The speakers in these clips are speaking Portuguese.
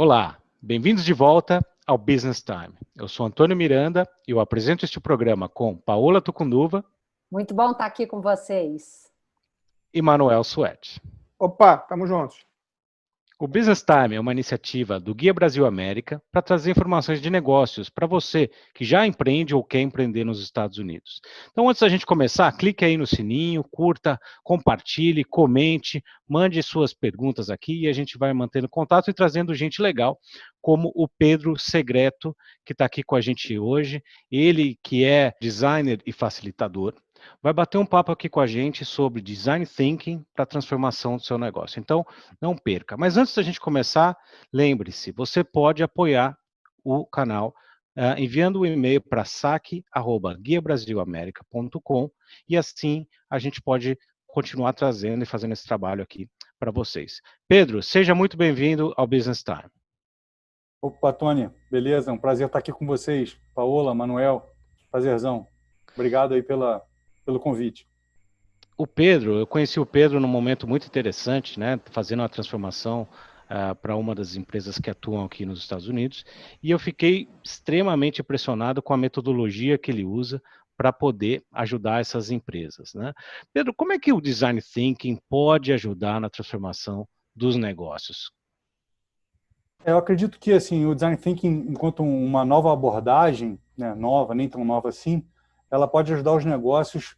Olá, bem-vindos de volta ao Business Time. Eu sou Antônio Miranda e eu apresento este programa com Paola Tucunduva. Muito bom estar aqui com vocês. E Manuel Suete. Opa, tamo juntos. O Business Time é uma iniciativa do Guia Brasil América para trazer informações de negócios para você que já empreende ou quer empreender nos Estados Unidos. Então, antes da gente começar, clique aí no sininho, curta, compartilhe, comente, mande suas perguntas aqui e a gente vai mantendo contato e trazendo gente legal, como o Pedro Segreto, que está aqui com a gente hoje. Ele que é designer e facilitador, vai bater um papo aqui com a gente sobre design thinking para a transformação do seu negócio. Então, não perca. Mas antes da gente começar, lembre-se, você pode apoiar o canal enviando um e-mail para saque@guiabrasilamerica.com e assim a gente pode continuar trazendo e fazendo esse trabalho aqui para vocês. Pedro, seja muito bem-vindo ao Business Time. Opa, Tony, beleza? É um prazer estar aqui com vocês. Paola, Manuel, prazerzão. Obrigado aí pelo convite. Eu conheci o Pedro num momento muito interessante, né, fazendo uma transformação para uma das empresas que atuam aqui nos Estados Unidos, e eu fiquei extremamente impressionado com a metodologia que ele usa para poder ajudar essas empresas, né? Pedro, como é que o Design Thinking pode ajudar na transformação dos negócios? Eu acredito que assim, o Design Thinking, enquanto uma nova abordagem, né, nova, nem tão nova assim, ela pode ajudar os negócios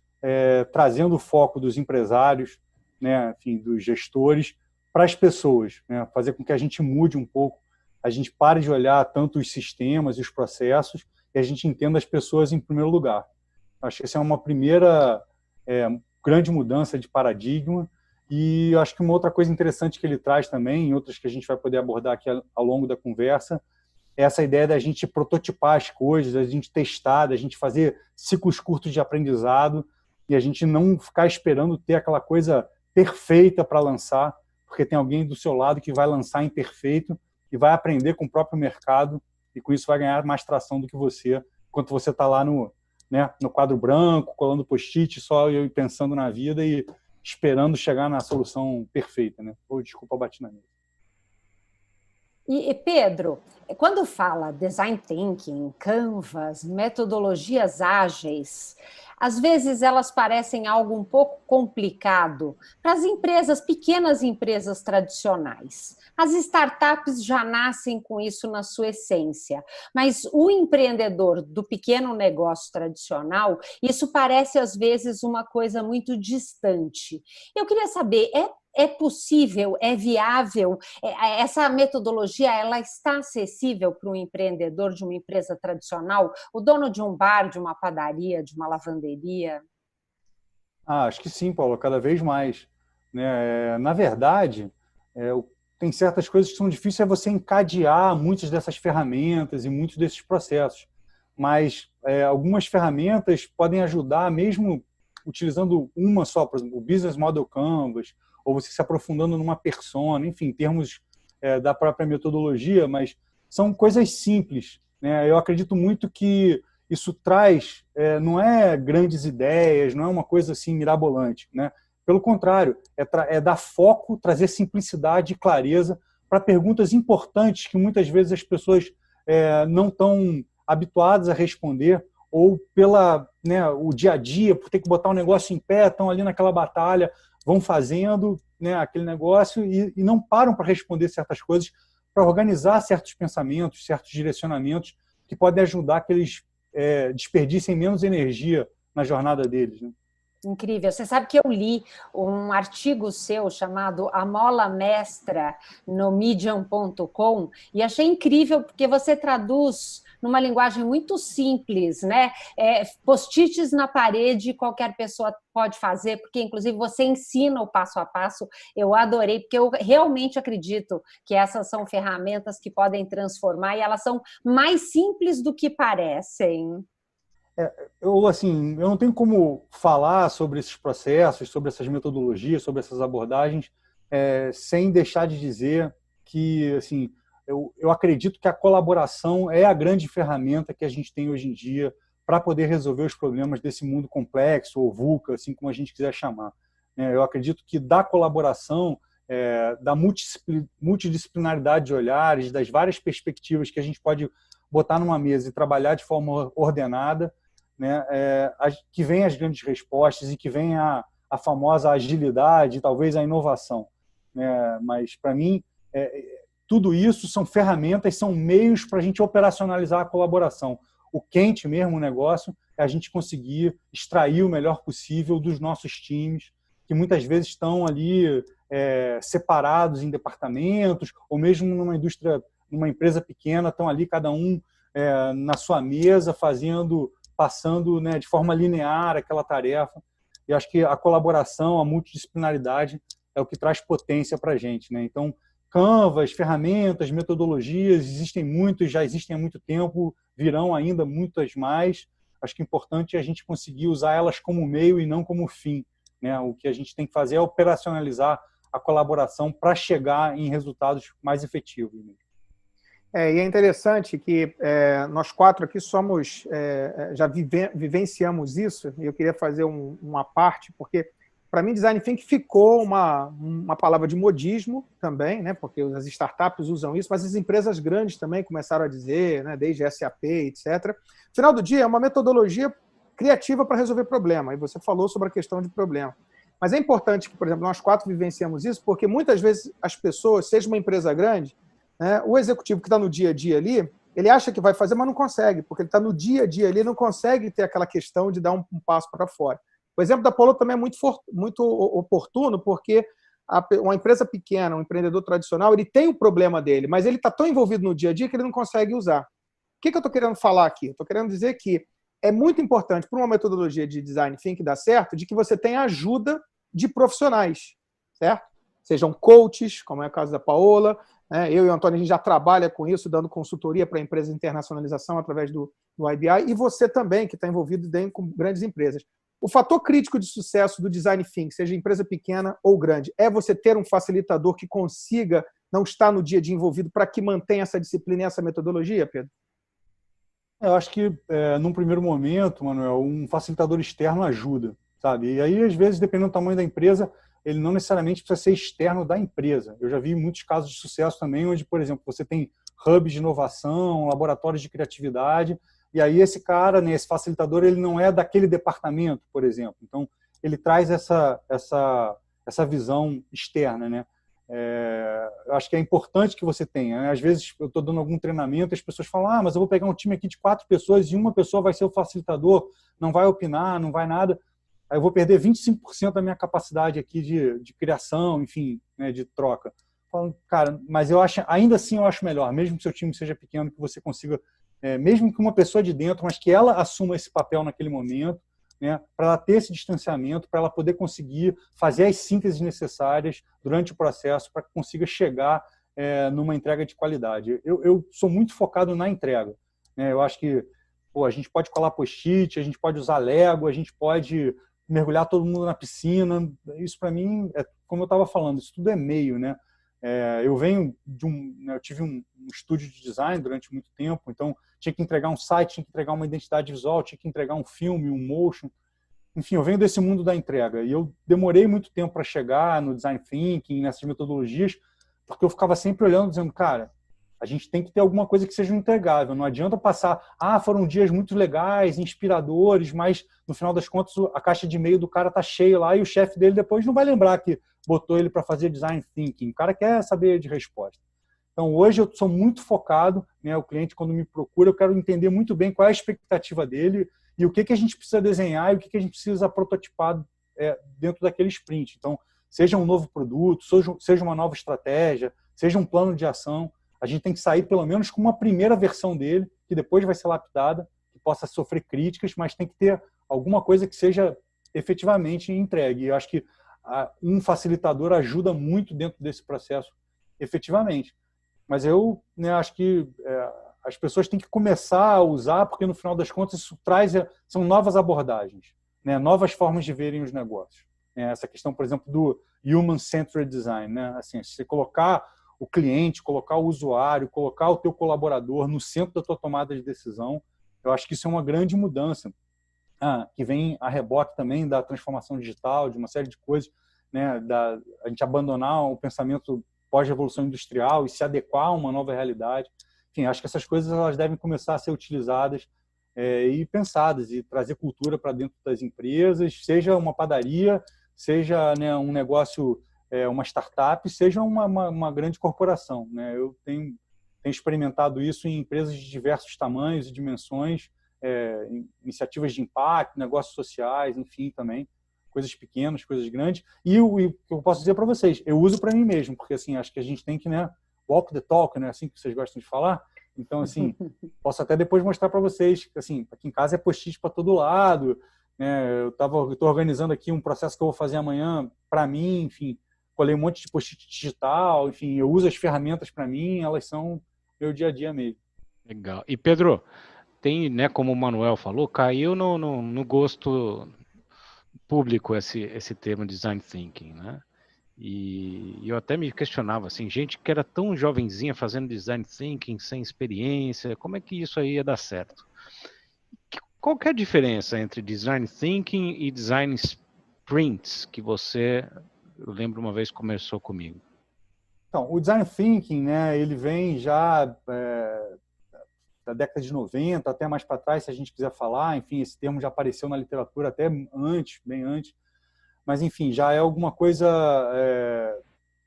trazendo o foco dos empresários, né, enfim, dos gestores, para as pessoas, né, fazer com que a gente mude um pouco, a gente pare de olhar tanto os sistemas e os processos e a gente entenda as pessoas em primeiro lugar. Acho que essa é uma primeira grande mudança de paradigma. E acho que uma outra coisa interessante que ele traz também, e outras que a gente vai poder abordar aqui ao longo da conversa, é essa ideia da gente prototipar as coisas, da gente testar, da gente fazer ciclos curtos de aprendizado e a gente não ficar esperando ter aquela coisa perfeita para lançar, porque tem alguém do seu lado que vai lançar imperfeito e vai aprender com o próprio mercado e com isso vai ganhar mais tração do que você, enquanto você está lá no quadro branco, colando post-it, só eu pensando na vida e esperando chegar na solução perfeita, né? Ou desculpa, bati na mesa. E Pedro, quando fala design thinking, canvas, metodologias ágeis, às vezes elas parecem algo um pouco complicado para as empresas, pequenas empresas tradicionais. As startups já nascem com isso na sua essência, mas o empreendedor do pequeno negócio tradicional, isso parece às vezes uma coisa muito distante. Eu queria saber, é possível, é viável, essa metodologia ela está acessível para um empreendedor de uma empresa tradicional, o dono de um bar, de uma padaria, de uma lavanderia? Acho que sim, Paulo, cada vez mais. Né? Na verdade, tem certas coisas que são difíceis, é você encadear muitas dessas ferramentas e muitos desses processos. Mas algumas ferramentas podem ajudar, mesmo utilizando uma só, por exemplo, o Business Model Canvas, ou você se aprofundando numa persona, enfim, em termos da própria metodologia, mas são coisas simples, né? Eu acredito muito que isso traz, não é grandes ideias, não é uma coisa assim mirabolante, né? Pelo contrário, é dar foco, trazer simplicidade e clareza para perguntas importantes que muitas vezes as pessoas não estão habituadas a responder, ou o dia a dia, por ter que botar um negócio em pé, estão ali naquela batalha, vão fazendo aquele negócio e não param para responder certas coisas, para organizar certos pensamentos, certos direcionamentos que podem ajudar que eles desperdicem menos energia na jornada deles, né? Incrível. Você sabe que eu li um artigo seu chamado A Mola Mestra no Medium.com e achei incrível porque você traduz numa linguagem muito simples, né? Post-its na parede qualquer pessoa pode fazer, porque inclusive você ensina o passo a passo. Eu adorei, porque eu realmente acredito que essas são ferramentas que podem transformar e elas são mais simples do que parecem. Eu não tenho como falar sobre esses processos, sobre essas metodologias, sobre essas abordagens, sem deixar de dizer que assim, eu acredito que a colaboração é a grande ferramenta que a gente tem hoje em dia para poder resolver os problemas desse mundo complexo, ou VUCA, assim como a gente quiser chamar. Eu acredito que da colaboração da multidisciplinaridade de olhares, das várias perspectivas que a gente pode botar numa mesa e trabalhar de forma ordenada, né, que vem as grandes respostas e que vem a famosa agilidade, talvez a inovação. Né? Mas, para mim, tudo isso são ferramentas, são meios para a gente operacionalizar a colaboração. O quente mesmo, o negócio, é a gente conseguir extrair o melhor possível dos nossos times, que muitas vezes estão ali separados em departamentos, ou mesmo numa indústria, numa empresa pequena, estão ali cada um na sua mesa, passando, né, de forma linear aquela tarefa. E acho que a colaboração, a multidisciplinaridade é o que traz potência para a gente. Né? Então, Canvas, ferramentas, metodologias, existem muitos, já existem há muito tempo, virão ainda muitas mais. Acho que o importante é a gente conseguir usar elas como meio e não como fim. Né? O que a gente tem que fazer é operacionalizar a colaboração para chegar em resultados mais efetivos. E é interessante que nós 4 aqui já vivenciamos isso, e eu queria fazer uma parte, porque, para mim, Design Thinking ficou uma palavra de modismo também, né, porque as startups usam isso, mas as empresas grandes também começaram a dizer, né, desde SAP, etc. No final do dia, é uma metodologia criativa para resolver problema, e você falou sobre a questão de problema. Mas é importante que, por exemplo, nós 4 vivenciamos isso, porque muitas vezes as pessoas, seja uma empresa grande, né, o executivo que está no dia a dia ali, ele acha que vai fazer, mas não consegue, porque ele está no dia a dia ali, não consegue ter aquela questão de dar um passo para fora. O exemplo da Apollo também é muito oportuno, porque uma empresa pequena, um empreendedor tradicional, ele tem o problema dele, mas ele está tão envolvido no dia a dia que ele não consegue usar. O que eu estou querendo falar aqui? Estou querendo dizer que é muito importante para uma metodologia de Design Thinking dar certo, de que você tenha ajuda de profissionais, certo? Sejam coaches, como é o caso da Paola, né? Eu e o Antônio, a gente já trabalha com isso, dando consultoria para empresas de internacionalização através do IBI, e você também, que está envolvido dentro com grandes empresas. O fator crítico de sucesso do Design Thinking, seja empresa pequena ou grande, é você ter um facilitador que consiga não estar no dia a dia envolvido para que mantenha essa disciplina e essa metodologia, Pedro? Eu acho que, num primeiro momento, Manuel, um facilitador externo ajuda, sabe? E aí, às vezes, dependendo do tamanho da empresa, ele não necessariamente precisa ser externo da empresa. Eu já vi muitos casos de sucesso também, onde, por exemplo, você tem hubs de inovação, laboratórios de criatividade, e aí esse cara, né, esse facilitador, ele não é daquele departamento, por exemplo. Então, ele traz essa visão externa, né? Eu acho que é importante que você tenha. Né? Às vezes, eu estou dando algum treinamento e as pessoas falam, mas eu vou pegar um time aqui de 4 pessoas e uma pessoa vai ser o facilitador, não vai opinar, não vai nada. Aí eu vou perder 25% da minha capacidade aqui de criação, enfim, né, de troca. Falo, cara, mas ainda assim eu acho melhor, mesmo que seu time seja pequeno, que você consiga, mesmo que uma pessoa de dentro, mas que ela assuma esse papel naquele momento, né, para ela ter esse distanciamento, para ela poder conseguir fazer as sínteses necessárias durante o processo, para que consiga chegar numa entrega de qualidade. Eu sou muito focado na entrega. Né? Eu acho que a gente pode colar post-it, a gente pode usar Lego, a gente pode mergulhar todo mundo na piscina. Isso, para mim, como eu estava falando, isso tudo é meio. Né? Eu venho eu tive um estúdio de design durante muito tempo, então tinha que entregar um site, tinha que entregar uma identidade visual, tinha que entregar um filme, um motion. Enfim, eu venho desse mundo da entrega e eu demorei muito tempo para chegar no design thinking, nessas metodologias, porque eu ficava sempre olhando, dizendo, cara, a gente tem que ter alguma coisa que seja entregável. Não adianta passar, foram dias muito legais, inspiradores, mas no final das contas a caixa de e-mail do cara tá cheia lá e o chefe dele depois não vai lembrar que botou ele para fazer design thinking. O cara quer saber de resposta. Então, hoje eu sou muito focado, né, o cliente, quando me procura, eu quero entender muito bem qual é a expectativa dele e o que a gente precisa desenhar e o que a gente precisa prototipar dentro daquele sprint. Então, seja um novo produto, seja uma nova estratégia, seja um plano de ação, a gente tem que sair pelo menos com uma primeira versão dele, que depois vai ser lapidada, que possa sofrer críticas, mas tem que ter alguma coisa que seja efetivamente entregue. E eu acho que um facilitador ajuda muito dentro desse processo, efetivamente. Mas eu acho que as pessoas têm que começar a usar, porque no final das contas isso são novas abordagens, né? Novas formas de verem os negócios. Essa questão, por exemplo, do human-centered design, né? Assim, se você colocar o cliente, colocar o usuário, colocar o teu colaborador no centro da tua tomada de decisão, eu acho que isso é uma grande mudança, que vem a reboque também da transformação digital, de uma série de coisas. né, a gente abandonar o pensamento pós-revolução industrial e se adequar a uma nova realidade. Enfim, acho que essas coisas elas devem começar a ser utilizadas e pensadas e trazer cultura para dentro das empresas, seja uma padaria, seja, né, um negócio, uma startup, seja uma grande corporação, né? Eu tenho experimentado isso em empresas de diversos tamanhos e dimensões, iniciativas de impacto, negócios sociais, enfim, também coisas pequenas, coisas grandes. E o que eu posso dizer para vocês, eu uso para mim mesmo, porque assim, acho que a gente tem que, né, walk the talk, né, assim que vocês gostam de falar. Então, assim, posso até depois mostrar para vocês, assim, aqui em casa é post-it para todo lado, né? Eu estou organizando aqui um processo que eu vou fazer amanhã para mim, enfim, colei um monte de post-it digital, enfim, eu uso as ferramentas para mim, elas são meu dia a dia mesmo. Legal. E Pedro, tem, né, como o Manuel falou, caiu no gosto público esse termo design thinking, né? E eu até me questionava, assim, gente que era tão jovenzinha fazendo design thinking, sem experiência, como é que isso aí ia dar certo? Qual que é a diferença entre design thinking e design sprints que você, eu lembro uma vez, conversou comigo? Então, o design thinking, né, ele vem já da década de 90, até mais para trás, se a gente quiser falar. Enfim, esse termo já apareceu na literatura até antes, bem antes. Mas, enfim, já é alguma coisa,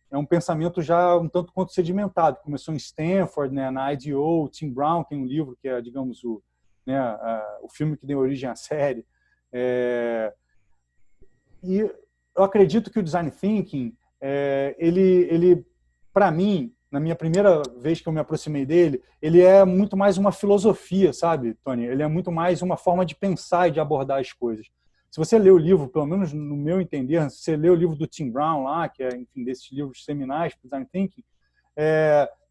é um pensamento já um tanto quanto sedimentado. Começou em Stanford, né, na IDEO, o Tim Brown tem um livro que é, digamos, o filme que deu origem à série. E eu acredito que o design thinking, ele para mim, na minha primeira vez que eu me aproximei dele, ele é muito mais uma filosofia, sabe, Tony? Ele é muito mais uma forma de pensar e de abordar as coisas. Se você lê o livro, pelo menos no meu entender, se você lê o livro do Tim Brown lá, que é, enfim, desses livros seminais para design thinking,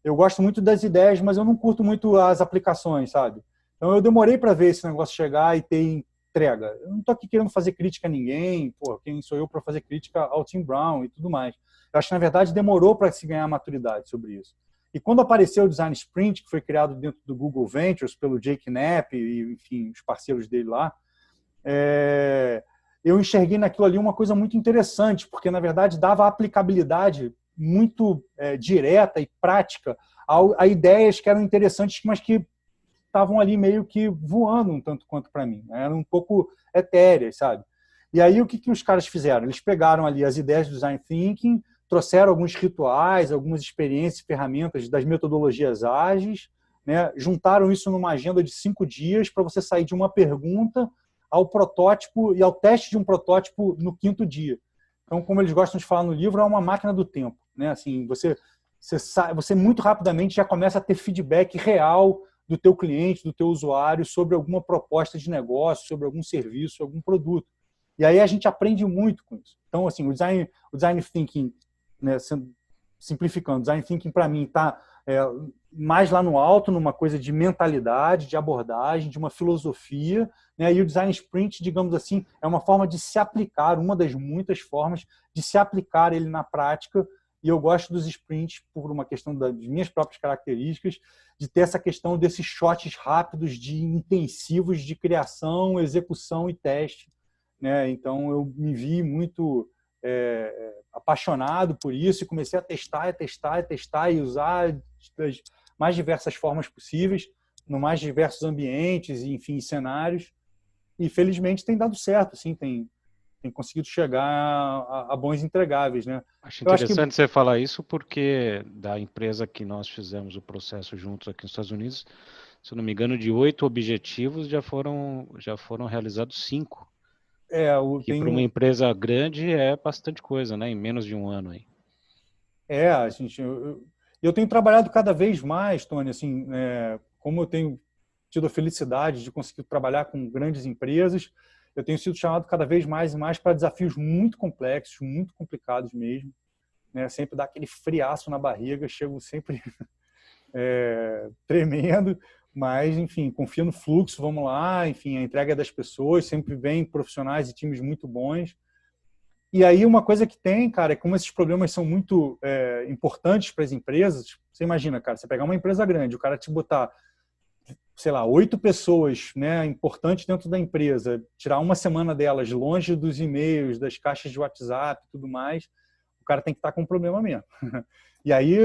eu gosto muito das ideias, mas eu não curto muito as aplicações, sabe? Então eu demorei para ver esse negócio chegar e ter entrega. Eu não estou aqui querendo fazer crítica a ninguém, pô, quem sou eu para fazer crítica ao Tim Brown e tudo mais. Eu acho que, na verdade, demorou para se ganhar maturidade sobre isso. E quando apareceu o Design Sprint, que foi criado dentro do Google Ventures pelo Jake Knapp e, enfim, os parceiros dele lá, eu enxerguei naquilo ali uma coisa muito interessante, porque, na verdade, dava aplicabilidade muito direta e prática a ideias que eram interessantes, mas que estavam ali meio que voando um tanto quanto para mim. Eram um pouco etéreas, sabe? E aí o que os caras fizeram? Eles pegaram ali as ideias do Design Thinking, trouxeram alguns rituais, algumas experiências, ferramentas das metodologias ágeis, né? Juntaram isso numa agenda de 5 dias para você sair de uma pergunta ao protótipo e ao teste de um protótipo no 5º dia. Então, como eles gostam de falar no livro, é uma máquina do tempo, né? Assim, você muito rapidamente já começa a ter feedback real do teu cliente, do teu usuário, sobre alguma proposta de negócio, sobre algum serviço, algum produto. E aí a gente aprende muito com isso. Então, assim, o design thinking, né, simplificando, o design thinking para mim está mais lá no alto, numa coisa de mentalidade, de abordagem, de uma filosofia, né? E o design sprint, digamos assim, é uma forma de se aplicar, uma das muitas formas de se aplicar ele na prática. E eu gosto dos sprints por uma questão das minhas próprias características, de ter essa questão desses shots rápidos, de intensivos de criação, execução e teste, né? Então eu me vi muito apaixonado por isso e comecei a testar e usar das mais diversas formas possíveis, no mais diversos ambientes e, enfim, cenários. E felizmente tem dado certo, assim, tem conseguido chegar a bons entregáveis, né? Acho interessante você falar isso, porque da empresa que nós fizemos o processo juntos aqui nos Estados Unidos, se eu não me engano, de 8 objetivos já foram realizados 5. Que para uma empresa grande é bastante coisa, né? Em menos de um ano aí. Eu tenho trabalhado cada vez mais, Tony, assim, como eu tenho tido a felicidade de conseguir trabalhar com grandes empresas, eu tenho sido chamado cada vez mais e mais para desafios muito complexos, muito complicados mesmo, né? Sempre dá aquele friaço na barriga, chego sempre tremendo, mas, enfim, confio no fluxo, vamos lá, enfim, a entrega das pessoas, sempre vem profissionais e times muito bons. E aí uma coisa que tem, cara, é como esses problemas são muito importantes para as empresas. Você imagina, cara, você pegar uma empresa grande, o cara te botar sei lá, 8 pessoas, né, importantes dentro da empresa, tirar uma semana delas longe dos e-mails, das caixas de WhatsApp e tudo mais, o cara tem que estar com um problema mesmo. E aí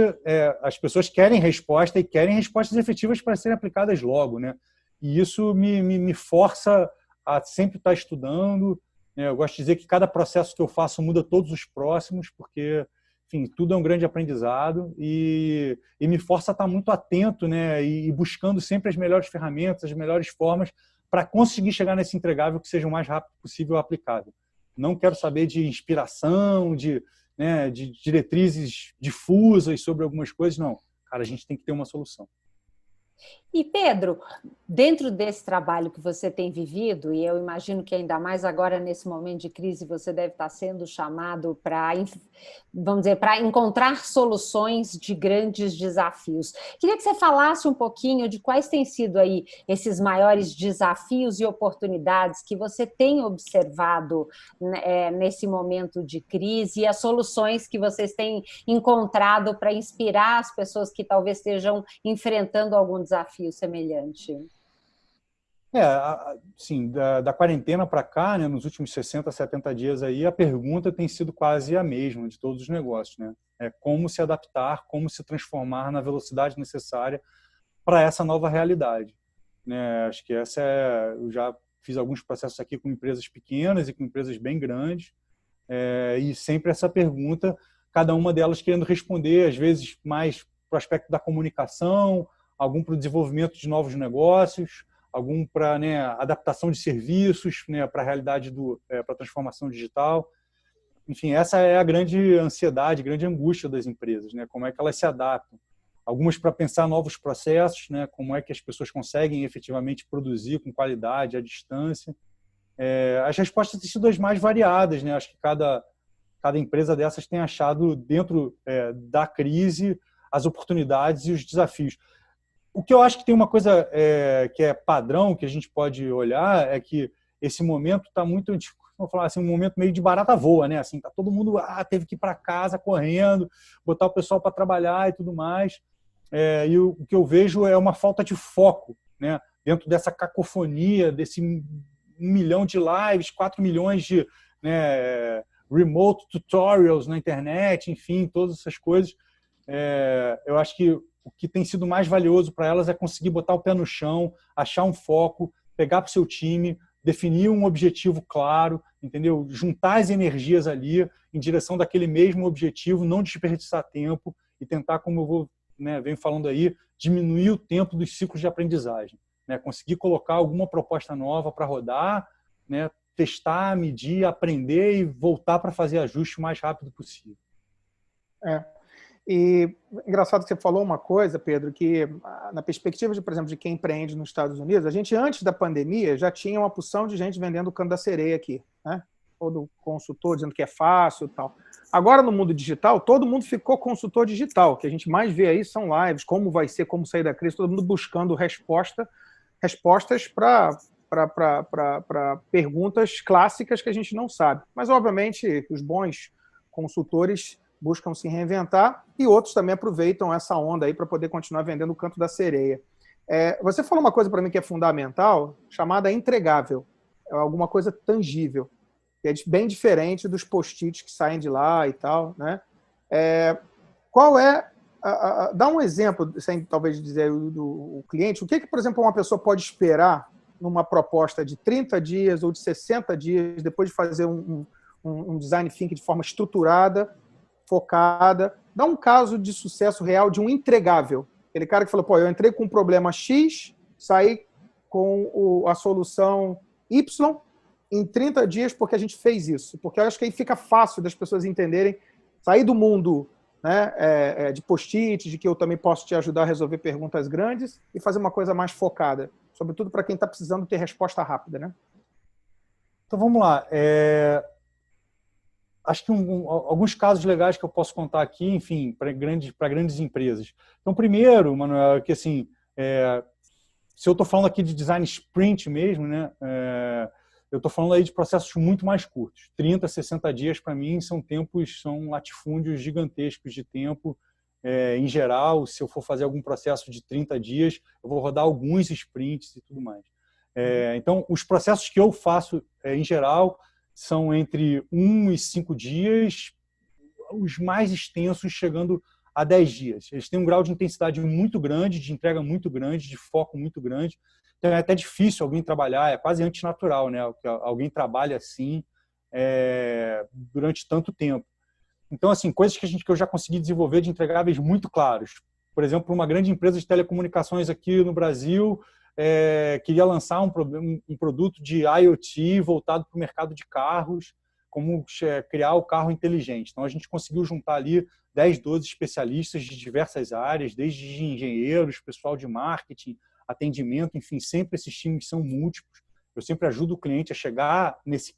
as pessoas querem resposta e querem respostas efetivas para serem aplicadas logo, né? E isso me força a sempre estar estudando, né? Eu gosto de dizer que cada processo que eu faço muda todos os próximos, porque, enfim, tudo é um grande aprendizado e me força a estar muito atento, né? E buscando sempre as melhores ferramentas, as melhores formas para conseguir chegar nesse entregável que seja o mais rápido possível aplicável. Não quero saber de inspiração, né, de diretrizes difusas sobre algumas coisas, não. Cara, a gente tem que ter uma solução. E, Pedro, dentro desse trabalho que você tem vivido, e eu imagino que ainda mais agora nesse momento de crise você deve estar sendo chamado para, vamos dizer, para encontrar soluções de grandes desafios. Queria que você falasse um pouquinho de quais têm sido aí esses maiores desafios e oportunidades que você tem observado nesse momento de crise e as soluções que vocês têm encontrado para inspirar as pessoas que talvez estejam enfrentando algum desafio semelhante. Sim, da quarentena para cá, né, nos últimos 60, 70 dias aí, a pergunta tem sido quase a mesma de todos os negócios, né? É como se adaptar, como se transformar na velocidade necessária para essa nova realidade, né? Acho que eu já fiz alguns processos aqui com empresas pequenas e com empresas bem grandes, e sempre essa pergunta, cada uma delas querendo responder, às vezes mais para o aspecto da comunicação, algum para o desenvolvimento de novos negócios, algum para, né, adaptação de serviços, né, para a realidade para a transformação digital. Enfim, essa é a grande ansiedade, grande angústia das empresas, né? Como é que elas se adaptam. Algumas para pensar novos processos, né? Como é que as pessoas conseguem efetivamente produzir com qualidade, à distância. As respostas têm sido as mais variadas, né? Acho que cada empresa dessas tem achado dentro da crise as oportunidades e os desafios. O que eu acho que tem uma coisa que é padrão, que a gente pode olhar, é que esse momento está muito, vamos falar assim, um momento meio de barata voa, né? Assim, tá todo mundo teve que ir para casa correndo, botar o pessoal para trabalhar e tudo mais. E o que eu vejo é uma falta de foco, né? Dentro dessa cacofonia, desse 1 milhão de lives, 4 milhões de, né, remote tutorials na internet, enfim, todas essas coisas. Eu acho que o que tem sido mais valioso para elas é conseguir botar o pé no chão, achar um foco, pegar para o seu time, definir um objetivo claro, entendeu? Juntar as energias ali em direção daquele mesmo objetivo, não desperdiçar tempo e tentar, como eu venho falando aí, diminuir o tempo dos ciclos de aprendizagem, né? Conseguir colocar alguma proposta nova para rodar, né? Testar, medir, aprender e voltar para fazer ajuste o mais rápido possível. E engraçado que você falou uma coisa, Pedro, que na perspectiva, por exemplo, de quem empreende nos Estados Unidos, a gente, antes da pandemia, já tinha uma porção de gente vendendo o canto da sereia aqui, né? Todo consultor dizendo que é fácil e tal. Agora, no mundo digital, todo mundo ficou consultor digital. O que a gente mais vê aí são lives, como vai ser, como sair da crise, todo mundo buscando respostas para perguntas clássicas que a gente não sabe. Mas, obviamente, os bons consultores buscam se reinventar e outros também aproveitam essa onda aí para poder continuar vendendo o canto da sereia. Você falou uma coisa para mim que é fundamental, chamada entregável. É alguma coisa tangível, que é bem diferente dos post-its que saem de lá e tal, né? Qual é... dá um exemplo, sem talvez dizer do cliente, o que, por exemplo, uma pessoa pode esperar numa proposta de 30 dias ou de 60 dias, depois de fazer um design thinking de forma estruturada, focada. Dá um caso de sucesso real de um entregável. Aquele cara que falou, eu entrei com um problema X, saí com a solução Y em 30 dias porque a gente fez isso. Porque eu acho que aí fica fácil das pessoas entenderem, sair do mundo, né, de post-it, de que eu também posso te ajudar a resolver perguntas grandes e fazer uma coisa mais focada. Sobretudo para quem está precisando ter resposta rápida, né? Então, vamos lá. Acho que alguns casos legais que eu posso contar aqui, enfim, para grandes empresas. Então, primeiro, Manuel, é que assim, se eu estou falando aqui de design sprint mesmo, né, eu estou falando aí de processos muito mais curtos. 30, 60 dias, para mim, são latifúndios gigantescos de tempo Em geral, se eu for fazer algum processo de 30 dias, eu vou rodar alguns sprints e tudo mais. Então, os processos que eu faço, em geral, são entre 1 e 5 dias, os mais extensos chegando a 10 dias. Eles têm um grau de intensidade muito grande, de entrega muito grande, de foco muito grande. Então, é até difícil alguém trabalhar, é quase antinatural, né? Que alguém trabalhe assim durante tanto tempo. Então, assim, coisas que eu já consegui desenvolver de entregáveis muito claros. Por exemplo, uma grande empresa de telecomunicações aqui no Brasil queria lançar um produto de IoT voltado para o mercado de carros, como criar o carro inteligente. Então, a gente conseguiu juntar ali 10, 12 especialistas de diversas áreas, desde engenheiros, pessoal de marketing, atendimento, enfim, sempre esses times são múltiplos. Eu sempre ajudo o cliente a chegar nesse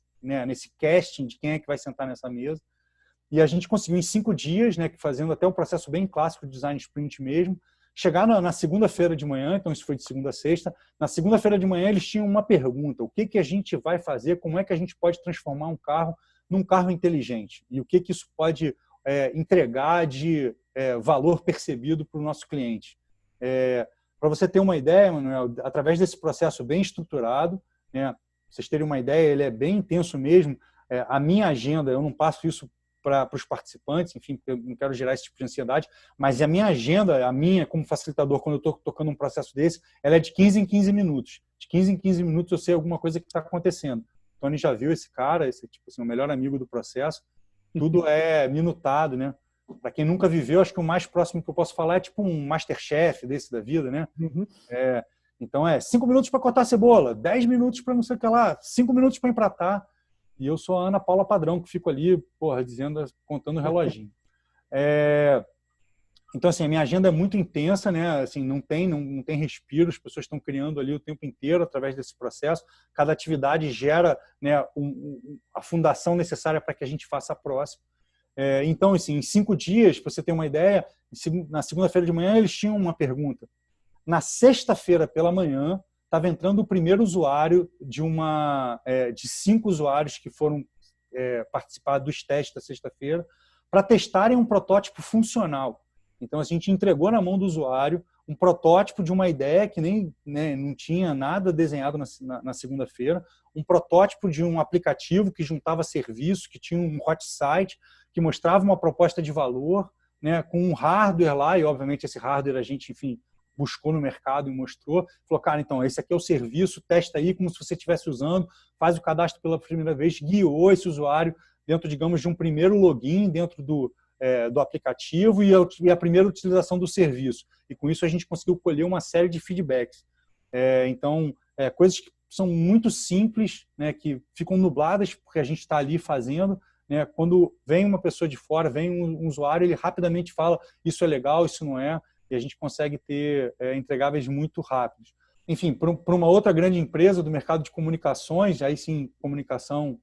casting de quem é que vai sentar nessa mesa. E a gente conseguiu em 5 dias, fazendo até um processo bem clássico de design sprint mesmo, chegar na segunda-feira de manhã, então isso foi de segunda a sexta. Na segunda-feira de manhã eles tinham uma pergunta: o que a gente vai fazer, como é que a gente pode transformar um carro num carro inteligente? E o que isso pode entregar de valor percebido para o nosso cliente? Para você ter uma ideia, Manuel, através desse processo bem estruturado, vocês terem uma ideia, ele é bem intenso mesmo. A minha agenda, eu não passo isso para os participantes, enfim, eu não quero gerar esse tipo de ansiedade, mas a minha agenda, como facilitador, quando eu estou tocando um processo desse, ela é de 15 em 15 minutos. De 15 em 15 minutos eu sei alguma coisa que está acontecendo. O Tony já viu esse cara, tipo assim, o melhor amigo do processo. Tudo é minutado, né? Para quem nunca viveu, acho que o mais próximo que eu posso falar é tipo um Masterchef desse da vida, né? Uhum. Então 5 minutos para cortar a cebola, 10 minutos para não sei o que lá, 5 minutos para empratar. E eu sou a Ana Paula Padrão, que fico ali, contando o reloginho. Então, assim, a minha agenda é muito intensa, né? Assim, não tem respiro, as pessoas estão criando ali o tempo inteiro através desse processo. Cada atividade gera, né, a fundação necessária para que a gente faça a próxima. Então, assim, em 5 dias, para você ter uma ideia, na segunda-feira de manhã eles tinham uma pergunta. Na sexta-feira pela manhã, estava entrando o primeiro usuário de 5 usuários que foram participar dos testes da sexta-feira para testarem um protótipo funcional. Então, a gente entregou na mão do usuário um protótipo de uma ideia que nem não tinha nada desenhado na segunda-feira, um protótipo de um aplicativo que juntava serviço, que tinha um hot site, que mostrava uma proposta de valor, né, com um hardware lá, e obviamente esse hardware a gente, enfim, buscou no mercado e mostrou, falou, cara, então, esse aqui é o serviço, testa aí como se você estivesse usando, faz o cadastro pela primeira vez, guiou esse usuário dentro, digamos, de um primeiro login dentro do aplicativo e a primeira utilização do serviço. E com isso a gente conseguiu colher uma série de feedbacks. Então, coisas que são muito simples, né, que ficam nubladas porque a gente está ali fazendo, né? Quando vem uma pessoa de fora, vem um usuário, ele rapidamente fala, isso é legal, isso não é, e a gente consegue ter entregáveis muito rápidos. Enfim, para uma outra grande empresa do mercado de comunicações, aí sim, comunicação,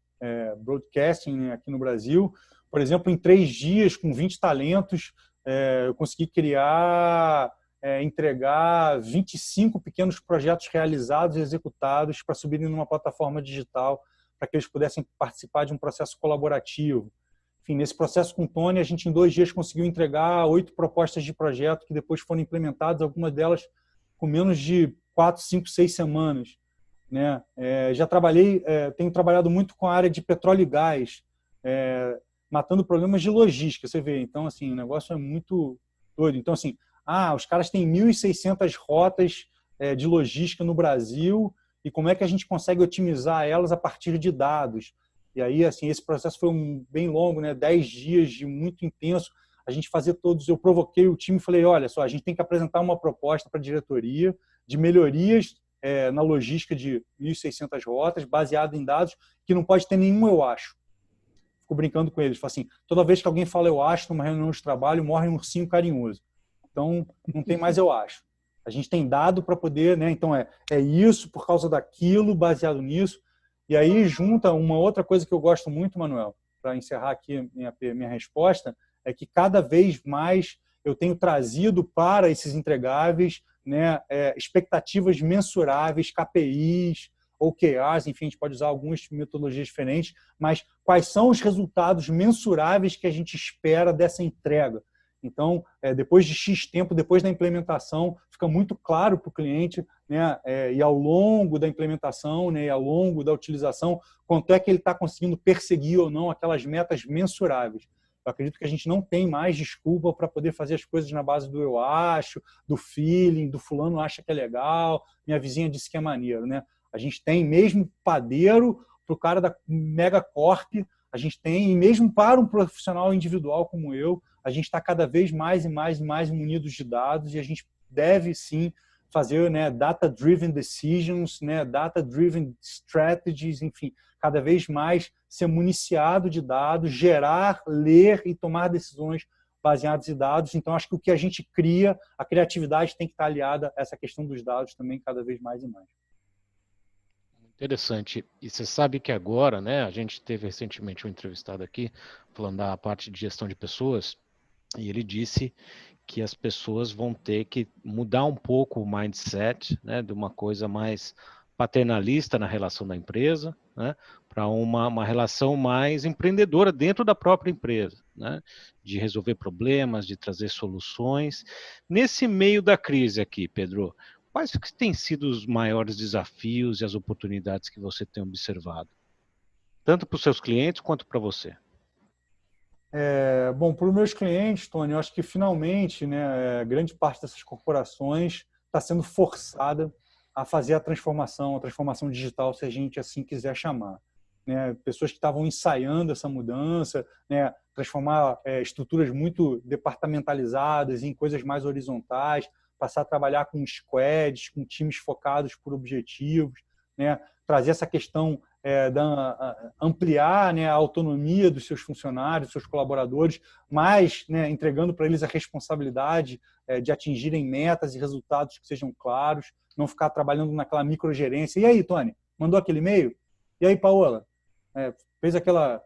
broadcasting, né, aqui no Brasil, por exemplo, em 3 dias, com 20 talentos, eu consegui entregar 25 pequenos projetos realizados e executados para subirem numa plataforma digital, para que eles pudessem participar de um processo colaborativo. Enfim, nesse processo com o Tony, a gente em 2 dias conseguiu entregar 8 propostas de projeto que depois foram implementadas, algumas delas com menos de 4, 5, 6 semanas. Né? Já tenho trabalhado muito com a área de petróleo e gás, matando problemas de logística, você vê. Então, assim, o negócio é muito doido. Então, assim, os caras têm 1.600 rotas de logística no Brasil e como é que a gente consegue otimizar elas a partir de dados? E aí, assim, esse processo foi bem longo, né? 10 dias de muito intenso. A gente fazia eu provoquei o time e falei, olha só, a gente tem que apresentar uma proposta para a diretoria de melhorias na logística de 1.600 rotas, baseado em dados, que não pode ter nenhum eu acho. Fico brincando com eles, falo assim, toda vez que alguém fala eu acho numa reunião de trabalho, morre um ursinho carinhoso. Então, não tem mais eu acho. A gente tem dado para poder, né? Então, é isso por causa daquilo, baseado nisso. E aí, junta uma outra coisa que eu gosto muito, Manuel, para encerrar aqui minha resposta, é que cada vez mais eu tenho trazido para esses entregáveis, né, expectativas mensuráveis, KPIs, OKRs, enfim, a gente pode usar algumas metodologias diferentes, mas quais são os resultados mensuráveis que a gente espera dessa entrega? Então, depois de X tempo, depois da implementação, fica muito claro para o cliente, né, e ao longo da implementação, né, e ao longo da utilização, quanto é que ele está conseguindo perseguir ou não aquelas metas mensuráveis. Eu acredito que a gente não tem mais desculpa para poder fazer as coisas na base do eu acho, do feeling, do fulano acha que é legal, minha vizinha disse que é maneiro, né? A gente tem mesmo padeiro para o cara da Mega Corp, a gente tem, e mesmo para um profissional individual como eu, a gente está cada vez mais e mais e mais munidos de dados e a gente deve sim fazer, né, data-driven decisions, né, data-driven strategies, enfim, cada vez mais ser municiado de dados, gerar, ler e tomar decisões baseadas em dados. Então, acho que o que a gente cria, a criatividade tem que estar aliada a essa questão dos dados também cada vez mais e mais. Interessante. E você sabe que agora, né, a gente teve recentemente um entrevistado aqui falando da parte de gestão de pessoas, e ele disse que as pessoas vão ter que mudar um pouco o mindset, né, de uma coisa mais paternalista na relação da empresa, né, para uma relação mais empreendedora dentro da própria empresa, né, de resolver problemas, de trazer soluções. Nesse meio da crise aqui, Pedro, quais que têm sido os maiores desafios e as oportunidades que você tem observado? Tanto para os seus clientes quanto para você. Bom, para os meus clientes, Tony, eu acho que finalmente, né, grande parte dessas corporações está sendo forçada a fazer a transformação digital, se a gente assim quiser chamar. Né? Pessoas que estavam ensaiando essa mudança, né, transformar estruturas muito departamentalizadas em coisas mais horizontais, passar a trabalhar com squads, com times focados por objetivos, né, trazer essa questão ampliar, né, a autonomia dos seus funcionários, dos seus colaboradores, mas, né, entregando para eles a responsabilidade de atingirem metas e resultados que sejam claros, não ficar trabalhando naquela microgerência. E aí, Tony, mandou aquele e-mail? E aí, Paola, fez aquela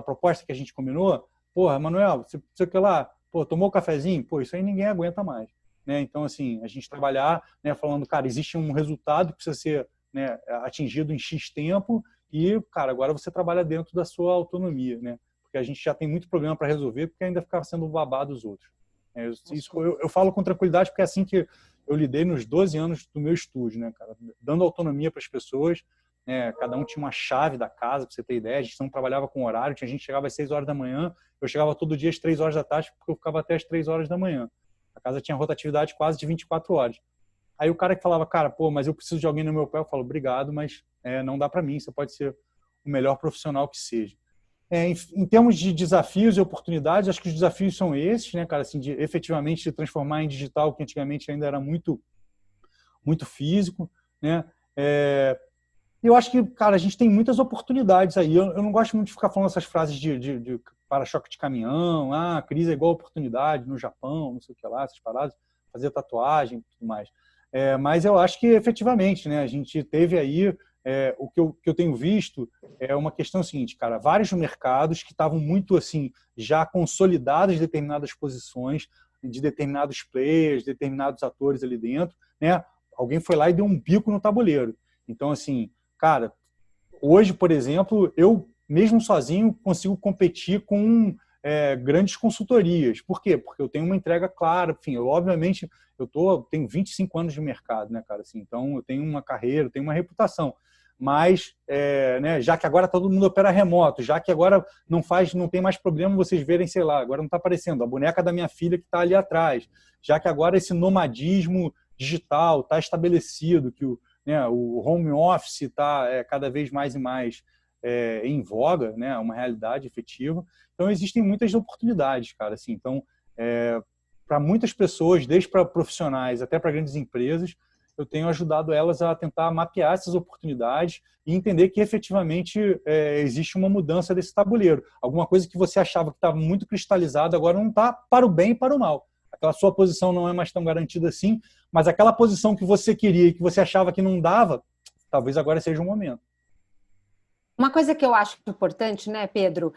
proposta que a gente combinou? Porra, Manuel, você que lá, pô, tomou o cafezinho? Pô, isso aí ninguém aguenta mais. Né? Então, assim, a gente trabalhar, né, falando, cara, existe um resultado que precisa ser, né, atingido em X tempo e, cara, agora você trabalha dentro da sua autonomia, né? Porque a gente já tem muito problema para resolver porque ainda ficava sendo babado dos outros. Eu falo com tranquilidade porque é assim que eu lidei nos 12 anos do meu estúdio, né, cara? Dando autonomia para as pessoas, né? Cada um tinha uma chave da casa, para você ter ideia, a gente não trabalhava com horário, tinha gente que chegava às 6 horas da manhã, eu chegava todo dia às 3 horas da tarde porque eu ficava até às 3 horas da manhã. A casa tinha rotatividade quase de 24 horas. Aí o cara que falava, cara, pô, mas eu preciso de alguém no meu pé, eu falo, obrigado, mas não dá para mim, você pode ser o melhor profissional que seja. Em termos de desafios e oportunidades, acho que os desafios são esses, né, cara, assim, de efetivamente se transformar em digital, que antigamente ainda era muito, muito físico, né. Eu acho que, cara, a gente tem muitas oportunidades aí. Eu não gosto muito de ficar falando essas frases de para-choque de caminhão, crise é igual oportunidade no Japão, não sei o que lá, essas paradas, fazer tatuagem e tudo mais. Mas eu acho que, efetivamente, né, a gente teve aí, o que eu tenho visto é uma questão seguinte, cara, vários mercados que estavam muito, assim, já consolidados em determinadas posições, de determinados players, determinados atores ali dentro, né, alguém foi lá e deu um bico no tabuleiro. Então, assim, cara, hoje, por exemplo, eu, mesmo sozinho, consigo competir com grandes consultorias. Por quê? Porque eu tenho uma entrega clara. Enfim, obviamente, tenho 25 anos de mercado, né, cara? Assim, então, eu tenho uma carreira, eu tenho uma reputação. Mas, né, já que agora todo mundo opera remoto, já que agora não tem mais problema vocês verem, sei lá, agora não está aparecendo a boneca da minha filha que está ali atrás, já que agora esse nomadismo digital está estabelecido, que o home office está cada vez mais e mais em voga, né, uma realidade efetiva. Então, existem muitas oportunidades, cara. Assim, então, para muitas pessoas, desde para profissionais até para grandes empresas, eu tenho ajudado elas a tentar mapear essas oportunidades e entender que, efetivamente, existe uma mudança desse tabuleiro. Alguma coisa que você achava que estava muito cristalizada, agora não está, para o bem e para o mal. Aquela sua posição não é mais tão garantida assim, mas aquela posição que você queria e que você achava que não dava, talvez agora seja o momento. Uma coisa que eu acho importante, né, Pedro,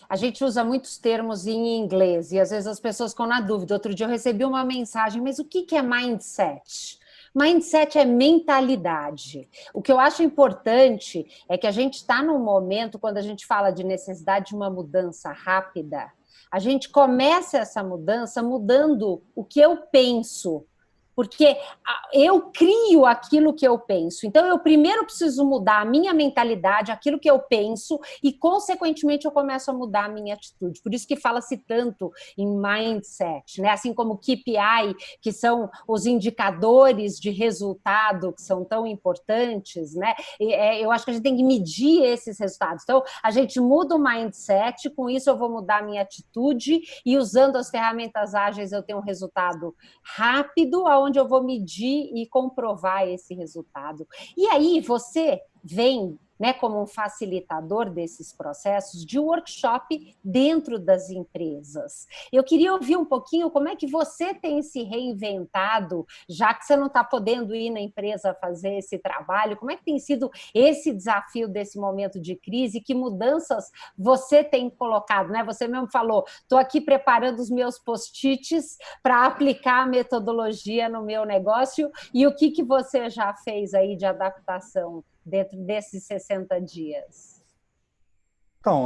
a gente usa muitos termos em inglês e às vezes as pessoas ficam na dúvida. Outro dia eu recebi uma mensagem, mas o que é mindset? Mindset é mentalidade. O que eu acho importante é que a gente está num momento, quando a gente fala de necessidade de uma mudança rápida, A gente começa essa mudança mudando o que eu penso, porque eu crio aquilo que eu penso. Então, eu primeiro preciso mudar a minha mentalidade, aquilo que eu penso, e, consequentemente, eu começo a mudar a minha atitude. Por isso que fala-se tanto em mindset, né? Assim como KPI, que são os indicadores de resultado que são tão importantes, né? Eu acho que a gente tem que medir esses resultados. Então, a gente muda o mindset, com isso eu vou mudar a minha atitude, e usando as ferramentas ágeis eu tenho um resultado rápido, onde eu vou medir e comprovar esse resultado. E aí você vem, né, como um facilitador desses processos de workshop dentro das empresas. Eu queria ouvir um pouquinho como é que você tem se reinventado, já que você não está podendo ir na empresa fazer esse trabalho, como é que tem sido esse desafio desse momento de crise, que mudanças você tem colocado, né? Você mesmo falou, estou aqui preparando os meus post-its para aplicar a metodologia no meu negócio, e o que você já fez aí de adaptação dentro desses 60 dias? Então,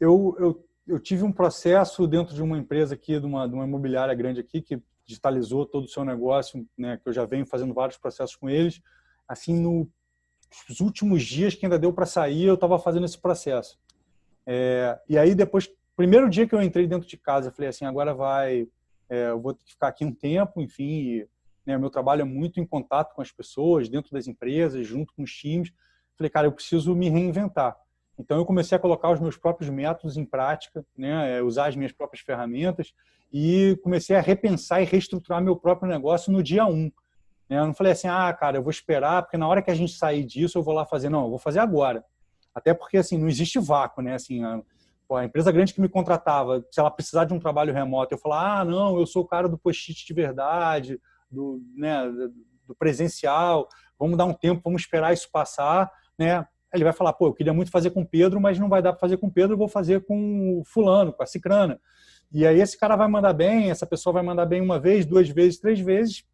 eu tive um processo dentro de uma empresa aqui, de uma imobiliária grande aqui, que digitalizou todo o seu negócio, né, que eu já venho fazendo vários processos com eles. Assim, nos últimos dias que ainda deu para sair, eu estava fazendo esse processo. E aí, depois, primeiro dia que eu entrei dentro de casa, eu falei assim, agora eu vou ter que ficar aqui um tempo, enfim, né, meu trabalho é muito em contato com as pessoas, dentro das empresas, junto com os times. Falei, cara, eu preciso me reinventar. Então, eu comecei a colocar os meus próprios métodos em prática, né, usar as minhas próprias ferramentas, e comecei a repensar e reestruturar meu próprio negócio no dia 1. Eu não falei assim, cara, eu vou esperar, porque na hora que a gente sair disso, eu vou lá fazer. Não, eu vou fazer agora. Até porque, assim, não existe vácuo, né? Assim, a empresa grande que me contratava, se ela precisar de um trabalho remoto, eu falar, não, eu sou o cara do post-it de verdade, do presencial, vamos dar um tempo, vamos esperar isso passar, né? Ele vai falar, eu queria muito fazer com o Pedro, mas não vai dar para fazer com o Pedro, eu vou fazer com o fulano, com a cicrana. E aí esse cara vai mandar bem, essa pessoa vai mandar bem 1 vez, 2 vezes, 3 vezes,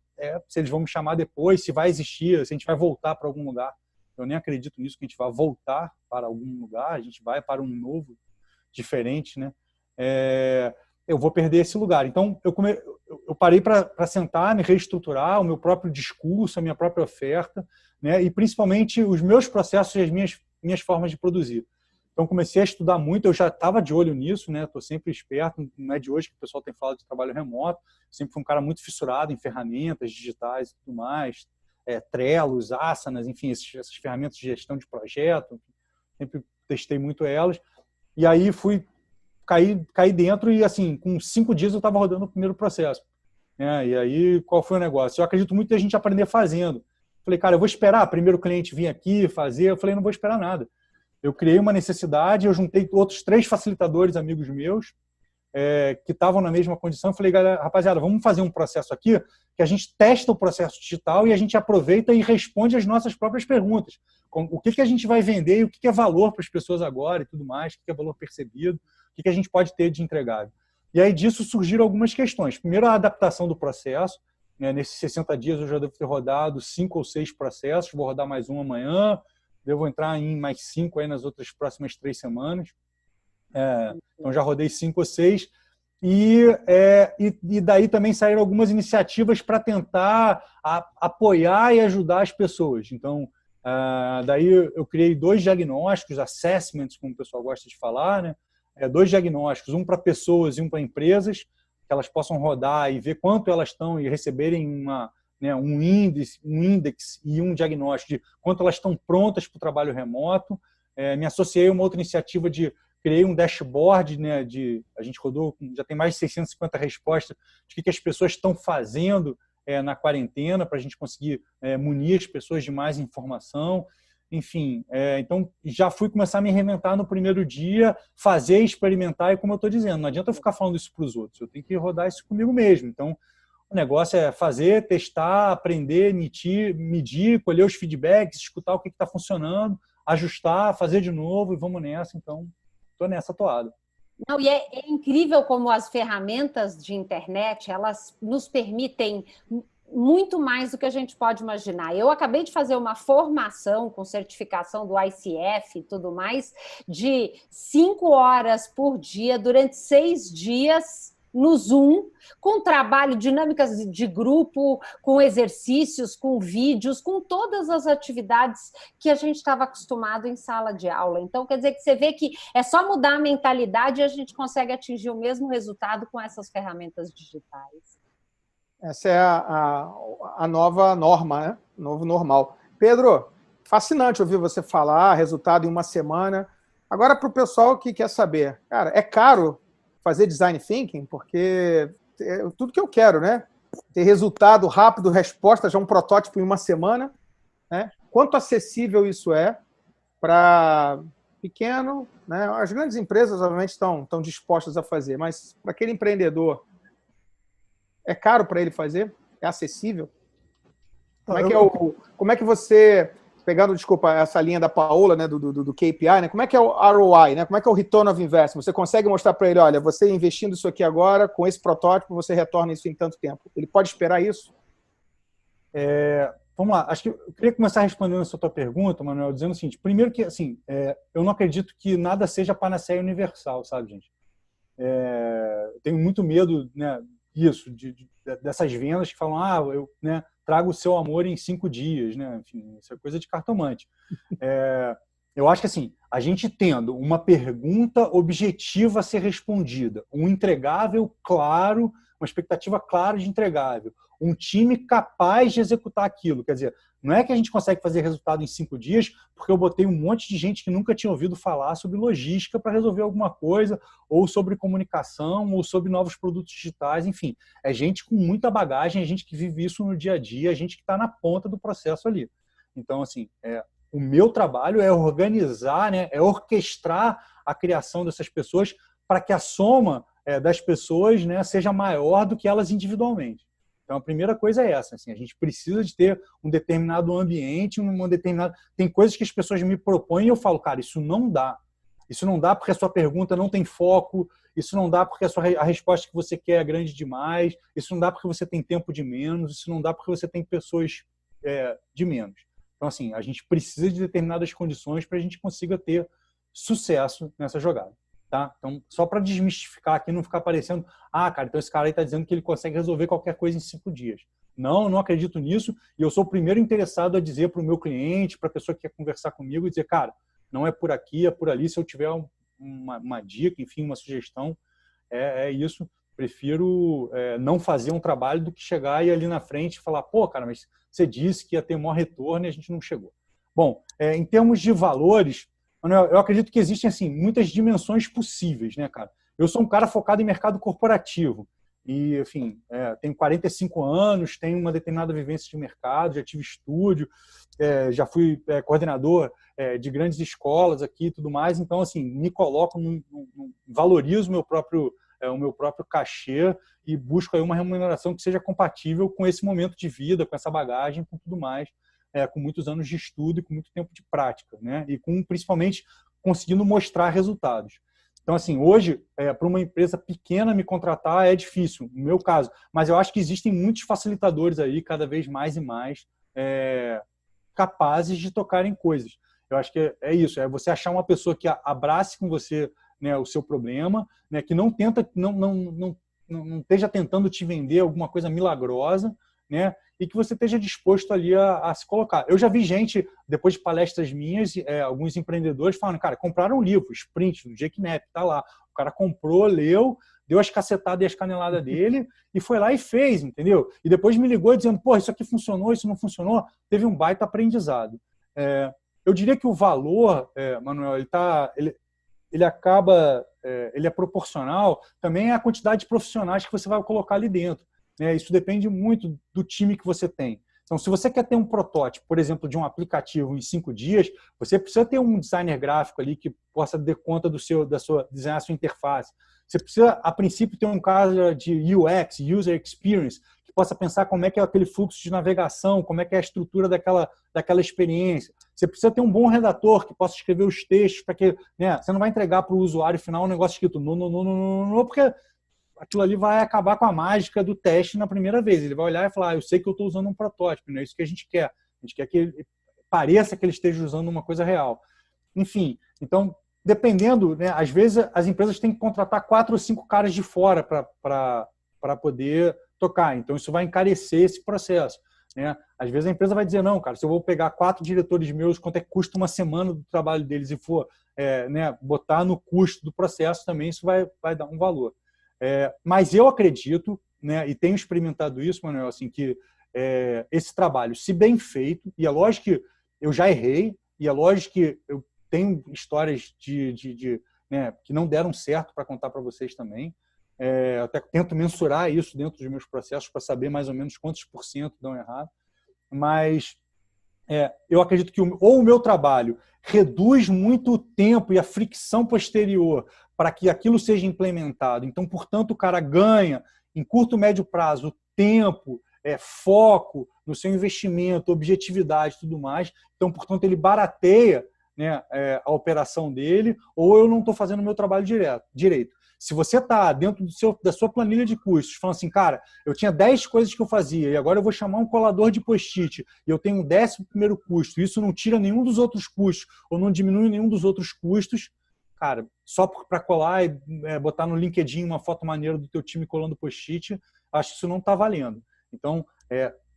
se eles vão me chamar depois, se vai existir, se a gente vai voltar para algum lugar. Eu nem acredito nisso, que a gente vai voltar para algum lugar, a gente vai para um novo, diferente, né? Eu vou perder esse lugar. Então, eu parei para sentar, me reestruturar o meu próprio discurso, a minha própria oferta, né? E principalmente os meus processos e as minhas formas de produzir. Então, comecei a estudar muito, eu já estava de olho nisso, né? Estou sempre esperto, não é de hoje que o pessoal tem falado de trabalho remoto, sempre fui um cara muito fissurado em ferramentas digitais e tudo mais, Trello, Asanas, enfim, essas ferramentas de gestão de projeto, sempre testei muito elas. E aí caí dentro e, assim, com 5 dias eu estava rodando o primeiro processo. E aí, qual foi o negócio? Eu acredito muito em a gente aprender fazendo. Falei, cara, eu vou esperar primeiro o cliente vir aqui fazer. Eu falei, não vou esperar nada. Eu criei uma necessidade, eu juntei outros 3 facilitadores, amigos meus, que estavam na mesma condição. Eu falei, galera, rapaziada, vamos fazer um processo aqui que a gente testa o processo digital e a gente aproveita e responde as nossas próprias perguntas. O que a gente vai vender e o que é valor para as pessoas agora e tudo mais, o que é valor percebido, o que a gente pode ter de entregável. E aí disso surgiram algumas questões. Primeiro, a adaptação do processo. Nesses 60 dias eu já devo ter rodado 5 ou 6 processos, vou rodar mais um amanhã, devo entrar em mais 5 aí nas outras próximas 3 semanas. Então já rodei 5 ou 6. E daí também saíram algumas iniciativas para tentar apoiar e ajudar as pessoas. Então, daí eu criei 2 diagnósticos, assessments, como o pessoal gosta de falar, né? 2 diagnósticos, um para pessoas e um para empresas, que elas possam rodar e ver quanto elas estão e receberem um índice e um diagnóstico de quanto elas estão prontas para o trabalho remoto. Me associei a uma outra iniciativa criei um dashboard, né, a gente rodou, já tem mais de 650 respostas de que as pessoas estão fazendo na quarentena, para a gente conseguir munir as pessoas de mais informação. Enfim, então já fui começar a me reinventar no primeiro dia, fazer, experimentar, e como eu estou dizendo, não adianta eu ficar falando isso para os outros, eu tenho que rodar isso comigo mesmo. Então, o negócio é fazer, testar, aprender, medir, colher os feedbacks, escutar o que está funcionando, ajustar, fazer de novo e vamos nessa. Então, estou nessa toada. Não, e é incrível como as ferramentas de internet, elas nos permitem muito mais do que a gente pode imaginar. Eu acabei de fazer uma formação com certificação do ICF e tudo mais, de 5 horas por dia, durante 6 dias, no Zoom, com trabalho, dinâmicas de grupo, com exercícios, com vídeos, com todas as atividades que a gente estava acostumado em sala de aula. Então, quer dizer que você vê que é só mudar a mentalidade e a gente consegue atingir o mesmo resultado com essas ferramentas digitais. Essa é a nova norma, né? Novo normal. Pedro, fascinante ouvir você falar, resultado em uma semana. Agora, para o pessoal que quer saber, cara, é caro fazer design thinking? Porque é tudo que eu quero, né? Ter resultado rápido, resposta, já um protótipo em uma semana, né? Quanto acessível isso é para pequeno, né? As grandes empresas, obviamente, estão dispostas a fazer, mas para aquele empreendedor, é caro para ele fazer? É acessível? Como é que você, pegando, desculpa, essa linha da Paola, né, do KPI, né, como é que é o ROI, né, como é que é o Return of Investment? Você consegue mostrar para ele, olha, você investindo isso aqui agora, com esse protótipo, você retorna isso em tanto tempo. Ele pode esperar isso? Vamos lá, acho que eu queria começar respondendo essa tua pergunta, Manuel, dizendo o seguinte, primeiro que, assim, eu não acredito que nada seja panaceia universal, sabe, gente? Tenho muito medo, né, dessas vendas que falam, eu, né, trago o seu amor em 5 dias, né? Enfim, isso é coisa de cartomante. Eu acho que, assim, a gente tendo uma pergunta objetiva a ser respondida, um entregável claro, uma expectativa clara de entregável, um time capaz de executar aquilo. Quer dizer, não é que a gente consegue fazer resultado em 5 dias porque eu botei um monte de gente que nunca tinha ouvido falar sobre logística para resolver alguma coisa, ou sobre comunicação, ou sobre novos produtos digitais, enfim. É gente com muita bagagem, é gente que vive isso no dia a dia, é gente que está na ponta do processo ali. Então, assim, o meu trabalho é organizar, né, é orquestrar a criação dessas pessoas para que a soma das pessoas, né, seja maior do que elas individualmente. Então, a primeira coisa é essa, assim, a gente precisa de ter um determinado ambiente, tem coisas que as pessoas me propõem e eu falo, cara, isso não dá. Isso não dá porque a sua pergunta não tem foco, isso não dá porque a resposta que você quer é grande demais, isso não dá porque você tem tempo de menos, isso não dá porque você tem pessoas de menos. Então, assim, a gente precisa de determinadas condições para a gente consiga ter sucesso nessa jogada. Tá? Então, só para desmistificar aqui, não ficar parecendo, cara, então esse cara aí está dizendo que ele consegue resolver qualquer coisa em 5 dias. Não acredito nisso, e eu sou o primeiro interessado a dizer para o meu cliente, para a pessoa que quer conversar comigo, dizer, cara, não é por aqui, é por ali, se eu tiver uma dica, enfim, uma sugestão, é isso. Prefiro não fazer um trabalho do que chegar e ali na frente falar, pô, cara, mas você disse que ia ter maior retorno e a gente não chegou. Bom, em termos de valores, eu acredito que existem, assim, muitas dimensões possíveis, né, cara? Eu sou um cara focado em mercado corporativo e, enfim, tenho 45 anos, tenho uma determinada vivência de mercado, já tive estúdio, já fui coordenador de grandes escolas aqui e tudo mais, então, assim, me coloco, valorizo o meu próprio cachê e busco aí uma remuneração que seja compatível com esse momento de vida, com essa bagagem, com tudo mais. Com muitos anos de estudo e com muito tempo de prática, né? E principalmente conseguindo mostrar resultados. Então, assim, hoje, para uma empresa pequena me contratar é difícil, no meu caso, mas eu acho que existem muitos facilitadores aí, cada vez mais e mais, capazes de tocarem coisas. Eu acho que é isso, é você achar uma pessoa que abrace com você, né, o seu problema, né, que não esteja tentando te vender alguma coisa milagrosa, né, e que você esteja disposto ali a se colocar. Eu já vi gente, depois de palestras minhas, alguns empreendedores falando, cara, compraram um livro, Sprint, do Jake Knapp, tá lá. O cara comprou, leu, deu as cacetadas e as caneladas dele e foi lá e fez, entendeu? E depois me ligou dizendo, pô, isso aqui funcionou, isso não funcionou. Teve um baita aprendizado. Eu diria que o valor, Manuel, ele acaba, ele é proporcional também à quantidade de profissionais que você vai colocar ali dentro. Isso depende muito do time que você tem. Então, se você quer ter um protótipo, por exemplo, de um aplicativo em 5 dias, você precisa ter um designer gráfico ali que possa dar conta desenhar a sua interface. Você precisa, a princípio, ter um cara de UX, User Experience, que possa pensar como é que é aquele fluxo de navegação, como é que é a estrutura daquela experiência. Você precisa ter um bom redator que possa escrever os textos para que, né, você não vai entregar para o usuário final um negócio escrito não, porque aquilo ali vai acabar com a mágica do teste na primeira vez. Ele vai olhar e falar, eu sei que eu estou usando um protótipo, não é isso que a gente quer. A gente quer que ele pareça que ele esteja usando uma coisa real. Enfim, então, dependendo, né, às vezes as empresas têm que contratar 4 ou 5 caras de fora para poder tocar. Então, isso vai encarecer esse processo. Né? Às vezes a empresa vai dizer, não, cara, se eu vou pegar 4 diretores meus, quanto é que custa uma semana do trabalho deles e for né, botar no custo do processo também, isso vai dar um valor. Mas eu acredito, né, e tenho experimentado isso, Manuel, assim, que esse trabalho, se bem feito, e é lógico que eu já errei, e é lógico que eu tenho histórias né, que não deram certo para contar para vocês também. Até tento mensurar isso dentro dos meus processos para saber mais ou menos quantos % dão errado. Mas eu acredito que ou o meu trabalho reduz muito o tempo e a fricção posterior para que aquilo seja implementado. Então, portanto, o cara ganha em curto e médio prazo tempo, foco no seu investimento, objetividade e tudo mais. Então, portanto, ele barateia, né, a operação dele, ou eu não estou fazendo o meu trabalho direito. Se você está dentro da sua planilha de custos, falando assim, cara, eu tinha 10 coisas que eu fazia e agora eu vou chamar um colador de post-it e eu tenho um 11º custo, isso não tira nenhum dos outros custos ou não diminui nenhum dos outros custos, cara, só para colar e botar no LinkedIn uma foto maneira do teu time colando post-it, acho que isso não está valendo. Então,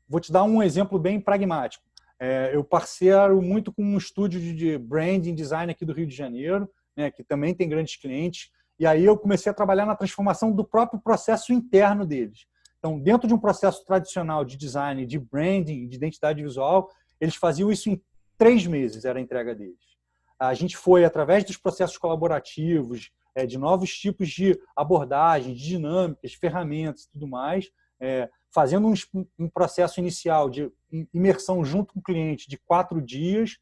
vou te dar um exemplo bem pragmático. Eu parceiro muito com um estúdio de branding design aqui do Rio de Janeiro, né, que também tem grandes clientes. E aí eu comecei a trabalhar na transformação do próprio processo interno deles. Então, dentro de um processo tradicional de design, de branding, de identidade visual, eles faziam isso em 3 meses, era a entrega deles. A gente foi, através dos processos colaborativos, de novos tipos de abordagem, de dinâmicas, ferramentas e tudo mais, fazendo um processo inicial de imersão junto com o cliente de 4 dias,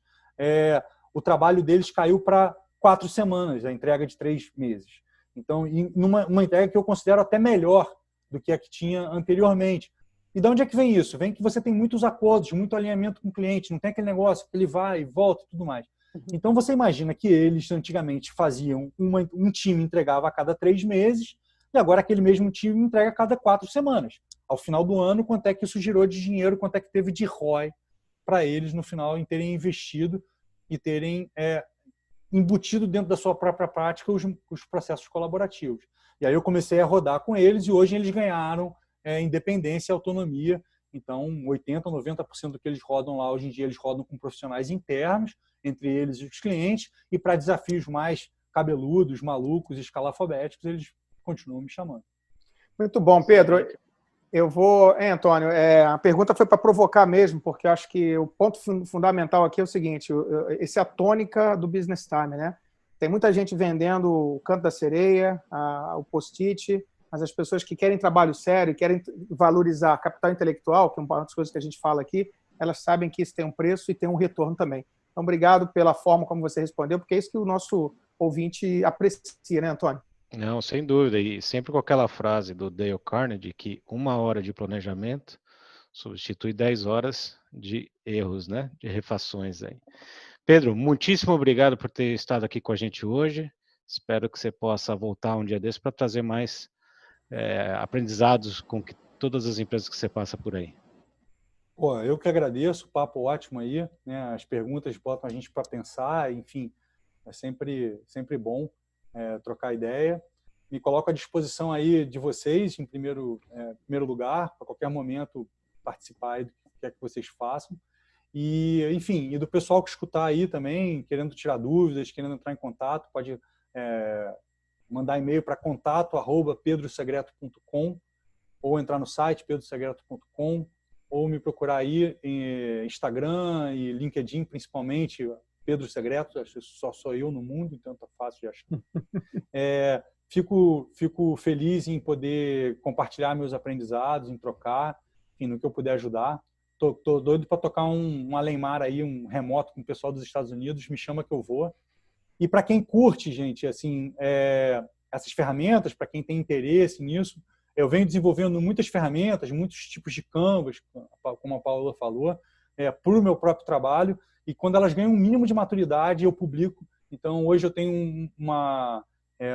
o trabalho deles caiu para 4 semanas, a entrega de 3 meses. Então, numa entrega que eu considero até melhor do que a que tinha anteriormente. E de onde é que vem isso? Vem que você tem muitos acordos, muito alinhamento com o cliente, não tem aquele negócio que ele vai e volta e tudo mais. Então, você imagina que eles antigamente faziam, um time entregava a cada 3 meses, e agora aquele mesmo time entrega a cada 4 semanas. Ao final do ano, quanto é que isso girou de dinheiro, quanto é que teve de ROI para eles no final em terem investido e terem embutido dentro da sua própria prática os processos colaborativos. E aí eu comecei a rodar com eles e hoje eles ganharam independência e autonomia. Então, 80%, 90% do que eles rodam lá, hoje em dia, eles rodam com profissionais internos, entre eles e os clientes, e para desafios mais cabeludos, malucos, escalafobéticos, eles continuam me chamando. Muito bom, Pedro. Eu vou... Antônio, a pergunta foi para provocar mesmo, porque eu acho que o ponto fundamental aqui é o seguinte, esse é a tônica do Business Time, né? Tem muita gente vendendo o canto da sereia, o post-it, mas as pessoas que querem trabalho sério, querem valorizar capital intelectual, que é uma das coisas que a gente fala aqui, elas sabem que isso tem um preço e tem um retorno também. Então, obrigado pela forma como você respondeu, porque é isso que o nosso ouvinte aprecia, né, Antônio? Não, sem dúvida. E sempre com aquela frase do Dale Carnegie que 1 hora de planejamento substitui 10 horas de erros, né? De refações aí. Pedro, muitíssimo obrigado por ter estado aqui com a gente hoje. Espero que você possa voltar um dia desse para trazer mais aprendizados com todas as empresas que você passa por aí. Pô, eu que agradeço, o papo ótimo aí, né? As perguntas botam a gente para pensar, enfim, é sempre bom trocar ideia. Me coloco à disposição aí de vocês, em primeiro lugar, para qualquer momento participar do que quer que vocês façam. E, enfim, e do pessoal que escutar aí também, querendo tirar dúvidas, querendo entrar em contato, pode mandar e-mail para contato@pedrosegreto.com ou entrar no site pedrosegreto.com ou me procurar aí em Instagram e LinkedIn, principalmente, Pedro Segreto, acho que só sou eu no mundo, então tá fácil de achar. Fico feliz em poder compartilhar meus aprendizados, em trocar, enfim, no que eu puder ajudar. Tô doido para tocar um Alemar aí, um remoto com o pessoal dos Estados Unidos, me chama que eu vou. E para quem curte, gente, assim, essas ferramentas, para quem tem interesse nisso, eu venho desenvolvendo muitas ferramentas, muitos tipos de canvas, como a Paula falou, para o meu próprio trabalho, e quando elas ganham um mínimo de maturidade, eu publico. Então, hoje eu tenho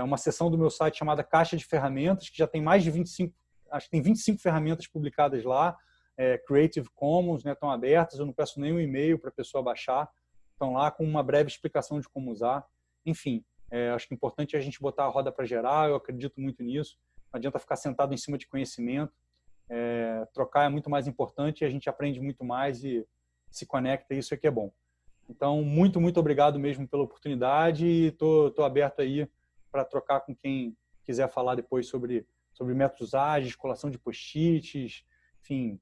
uma seção do meu site chamada Caixa de Ferramentas, que já tem mais de 25, acho que tem 25 ferramentas publicadas lá, Creative Commons, né, estão abertas, eu não peço nenhum e-mail para a pessoa baixar, estão lá com uma breve explicação de como usar. Enfim, acho que é importante a gente botar a roda para gerar, eu acredito muito nisso, não adianta ficar sentado em cima de conhecimento, trocar é muito mais importante e a gente aprende muito mais e se conecta, isso é que é bom. Então, muito, muito obrigado mesmo pela oportunidade e estou aberto aí para trocar com quem quiser falar depois sobre métodos ágeis, colação de post-its, enfim,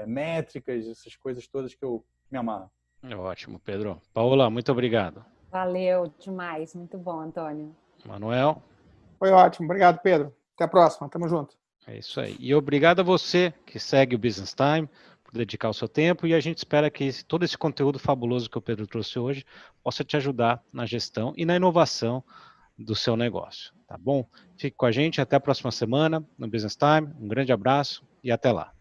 métricas, essas coisas todas que eu me amarro. Ótimo, Pedro. Paola, muito obrigado. Valeu demais, muito bom, Antônio. Manuel. Foi ótimo, obrigado, Pedro. Até a próxima, tamo junto. É isso aí. E obrigado a você que segue o Business Time, por dedicar o seu tempo, e a gente espera que todo esse conteúdo fabuloso que o Pedro trouxe hoje possa te ajudar na gestão e na inovação do seu negócio, tá bom? Fique com a gente, até a próxima semana no Business Time, um grande abraço e até lá.